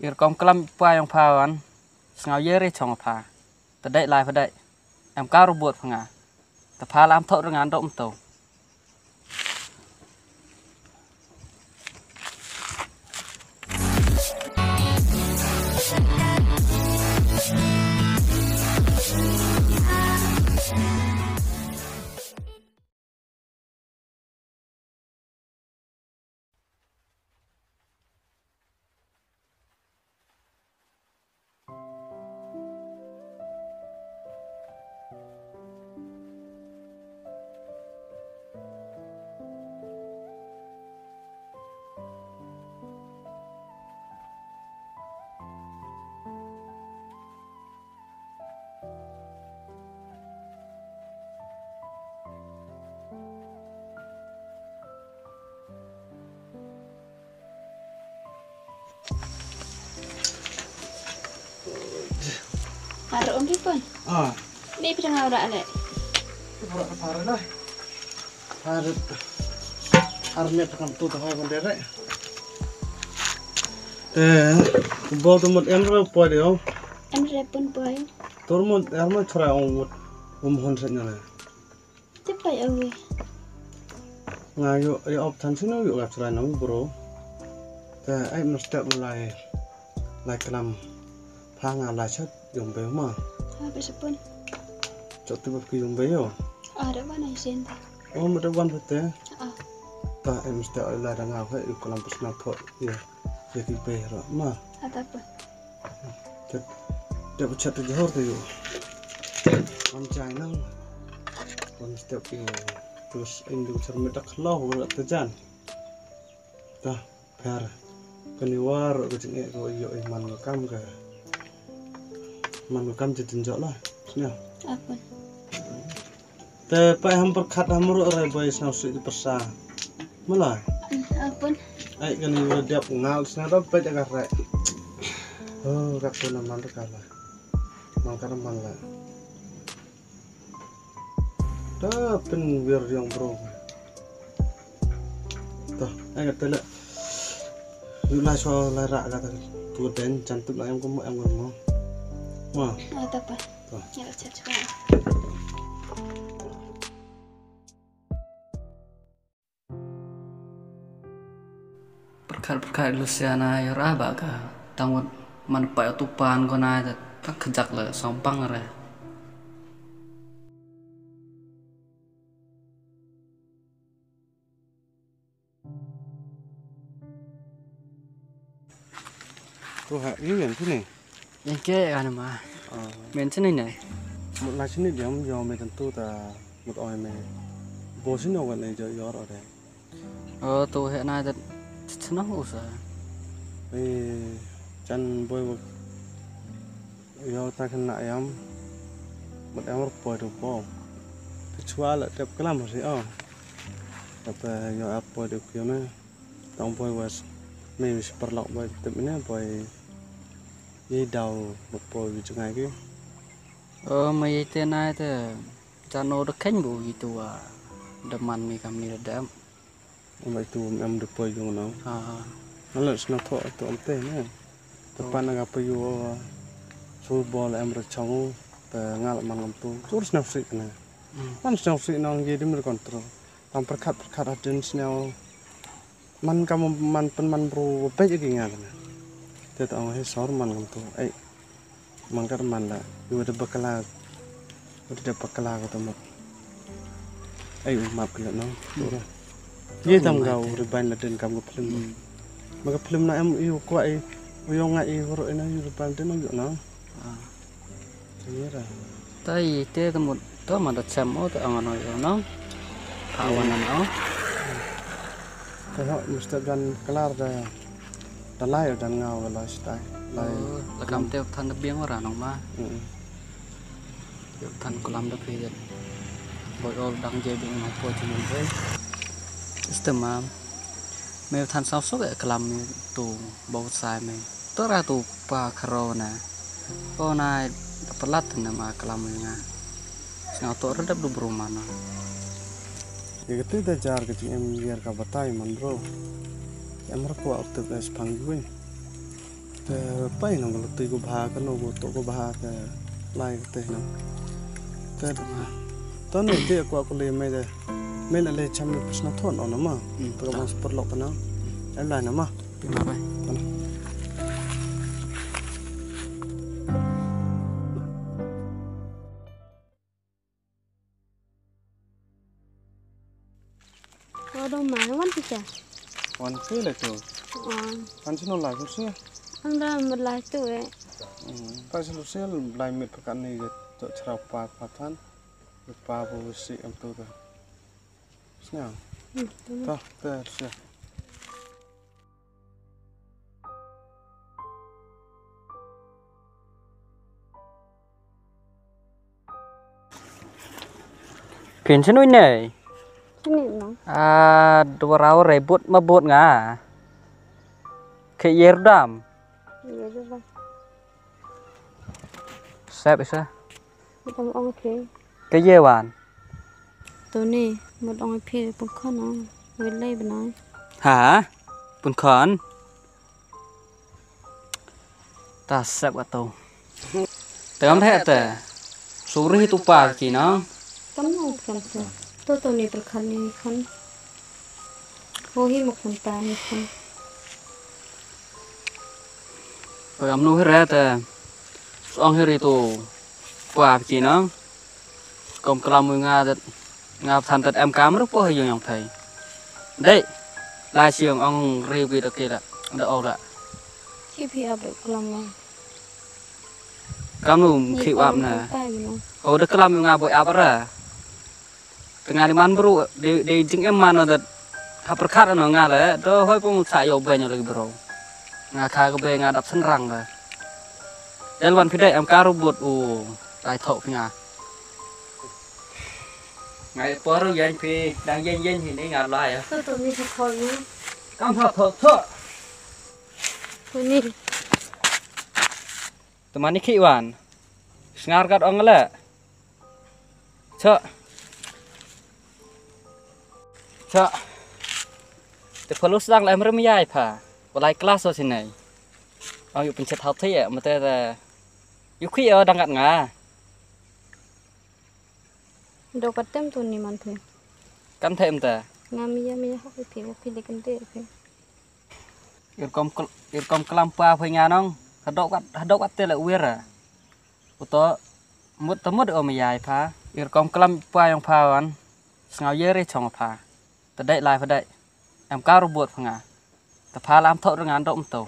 Irkom kelam pa yang pawan sengau yeri chong pa. Tadai lai padai. Em kau robot panga. Tapa lam thok dengan dok mto. Ada om pun. Ni pernah ngau dak lek. Parah dah. Harnet kan tu tak hai konderek. Bawa tempat em ro poi deu. Em repun boy. Tormod arma chora omut hon senya na. Cepat awe. Ngayo ya op tan sino yo gap chora nang bro. Ai mesti mulai kelam phanga la chat dùng bé mà Habis pun. cho tôi bật dùng bé rồi Ada mana isen ta? mà đã quan hết thế Ah. ta em sẽ ở lại đang ngào vậy còn làm bất nào thôi ya jadi bé rồi mà Ada pun. dia berchat di jauh tu con trai năng con step terus ini cermin tak kelau berat terjan ta per keniwar kecingnya kau iyo iman ngakam ke manukam jadi lah, sini. Apa? Tapi hampir kata hamur orang boy snausi di persa, malah. Apa? Ai kan ini dia pengal, sini ada banyak karet. Oh, kakak nama kalah, mangkar malah. Tapi biar yang bro. Tuh, kata lah. Yulah soal lara kata tu dan cantik lah yang kamu. Wah. Ada apa? Ya chat coba. Berkat Luciana ya raba ka. Tangwat man pa tupan ko na tak kejak le sompang re. Tuh, ini yang sini. Yang ke kan mah. Mention ini. Một là xin điểm do mình tu ta một oi mày bố xin đâu này giờ gió ở đây Tu hiện nay thật nó usah. Chan boy yo ta kena ayam một em bồi được bom chua là đẹp cái làm gì tapi yo apa bồi được kia mà tông bồi was mình perlu bồi tapi ini bồi ini đào một bồi như thế này kia Mấy tên này thì channel được khen bù gitu đâm man mi kami đâm. Vậy tu em được bồi dùng nó. Nó là nó thọ tụ ông tê nữa. Tepan agak payu football em được trong ngal man ngam tu. Terus nafsi kena. Man nafsi nang jadi mer kontrol. Tam perkat adun snel. Man kamu man bro baik lagi ngal. Tidak orang hesor man ngam tu. Mangkar man lah. Udah bakala kata mak. Maaf kena no. Ye tam kau rebain laden kamu film. Maka film na em iu kuat iu ngai horo ina iu rebain den no no. Iya. Tai te temut to mada chamo to angano yo no. Kawanan no. Kalau mesti dan kelar dah. Dalai dan ngau kalau stay. Lai lekam teo than biang ora nong ma. Than kolam da pe boy ol dang je bing ma po chi mun pe. Istemam me than sao sok e kolam ni tu bau sai me. To ra tu pa corona. Ko nai pelat nama kolam ni nga. Sing to redap du brumana. Ya gitu dah jar ke em biar ka batai man bro. Em ra ko aktif es pang gue. pai nang kalau tui ko baha kan no to ko baha ke lai te nang ke ton ni te aku le me de me na le cham le pusna thon on ma to ko super lok na em lai na ma Terima kasih. Waduh, mana wan pecah? wan se le tu wan sino lai ko se Anda merlah tu pa sino se lai me pakan ni to chra pa than pa bo si am tu ta snya ta ta se Pension ini. Sini no. 200 rebut mabut nga. Ke yerdam. Iya juga. Sep isa. Kita mau okay. Ke yewan. Tu ni, một ông phi pun khăn nó, người lấy bên này. Hả? Pun khon. Ta sep atau. Tegam the te. Suri tu pa ki no. Kamu kan tu. Tu ni perkhăn ni khăn. Hohi một khăn ta ni khăn. Tegam nu hera te. Ong heri tu pa ki no. Kom kelam nga det nga than tet em cam rất po hay yang thầy. Đấy. Lai siang ong review được kia là đã ổn ạ. Khi phi áp được làm Kamu khi áp nè. Oh, udah kelam nga boy apa ra? Tengah di man bro, di jing em man ada haperkat ano nga le, do hoy pun sayo banyak lagi bro. Nga kha ko be nga dap senrang ba. Dan wan pidai em karu buat tai thok nga. Ngày por yang phi đang yen thì nga lai à. Tu ni tu khoi ni. Kam thok thok. Tu ni. Teman ni kiwan. Sengar kat ong le. Cok. Cok. Te polus dang la em yai pha. Balai kelas so sini. Ong yu pencet hot thai ma te yu khi ở đang ngặt nga. Dok patem tu ni man phi. Kan thêm ta. Ngami hok phi de kan te phi. Ir kom kelam pa phai nga nong. Hadok at te la uira. Uto mut o ma yai pha. Ir kom kelam pa yang pha wan. Ngau ye re chong pha. Ta dai lai pha dai. Em ka robot pha nga. Ta pha lam thok dengan dok mto.